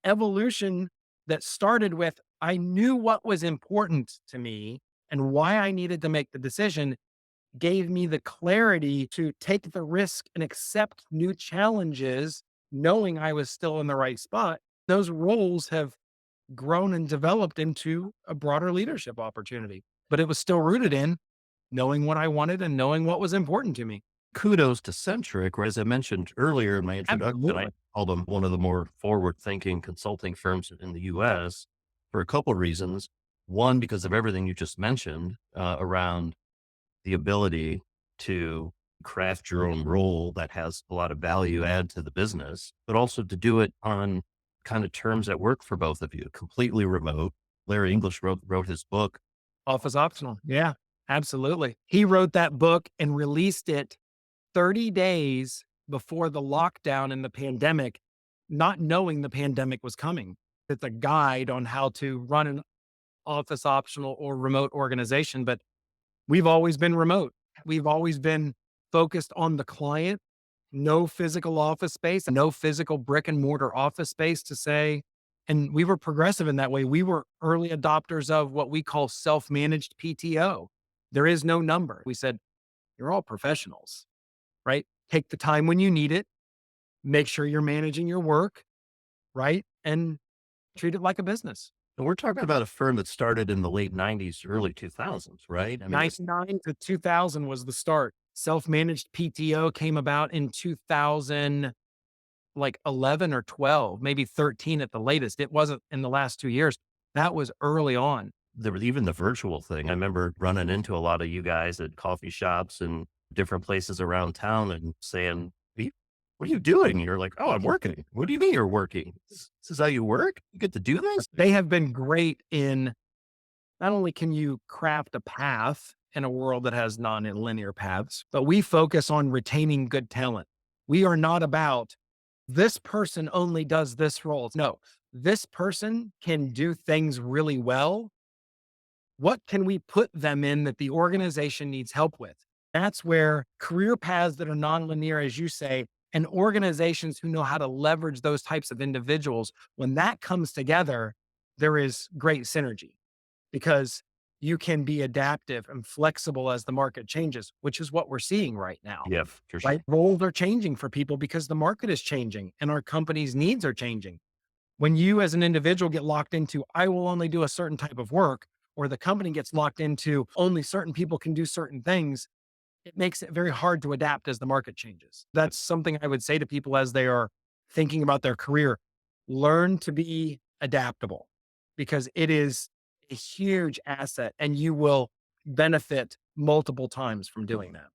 evolution that started with, I knew what was important to me and why I needed to make the decision, gave me the clarity to take the risk and accept new challenges, knowing I was still in the right spot. Those roles have grown and developed into a broader leadership opportunity, but it was still rooted in knowing what I wanted and knowing what was important to me. Kudos to Centric, right? As I mentioned earlier in my introduction, I Absolutely. call them one of the more forward-thinking consulting firms in the US for a couple of reasons. One, because of everything you just mentioned around the ability to craft your own role that has a lot of value add to the business, but also to do it on kind of terms that work for both of you, completely remote. Larry English wrote his book. Office optional. Yeah, absolutely. He wrote that book and released it 30 days before the lockdown and the pandemic, not knowing the pandemic was coming. It's a guide on how to run an office optional or remote organization, but we've always been remote. We've always been focused on the client, no physical office space, no physical brick and mortar office space to say. And we were progressive in that way. We were early adopters of what we call self managed PTO. There is no number. We said, you're all professionals, right? Take the time when you need it, make sure you're managing your work, right? And treat it like a business. And we're talking about a firm that started in the late 90s, early 2000s, right? I mean, it's 99 to 2000 was the start. Self-managed PTO came about in 2000, like 11 or 12, maybe 13 at the latest. It wasn't in the last 2 years. That was early on. there was even the virtual thing. I remember running into a lot of you guys at coffee shops and different places around town and saying, what are you doing? You're like, oh, I'm working. What do you mean you're working? This is how you work? You get to do this? They have been great in not only can you craft a path in a world that has non-linear paths, but we focus on retaining good talent. We are not about this person only does this role. No, this person can do things really well. What can we put them in that the organization needs help with? That's where career paths that are nonlinear, as you say, and organizations who know how to leverage those types of individuals, when that comes together, there is great synergy because you can be adaptive and flexible as the market changes, which is what we're seeing right now, Yeah, for right? sure. Roles are changing for people because the market is changing and our company's needs are changing. When you as an individual get locked into, I will only do a certain type of work, or the company gets locked into only certain people can do certain things, it makes it very hard to adapt as the market changes. That's something I would say to people as they are thinking about their career. Learn to be adaptable because it is a huge asset and you will benefit multiple times from doing that.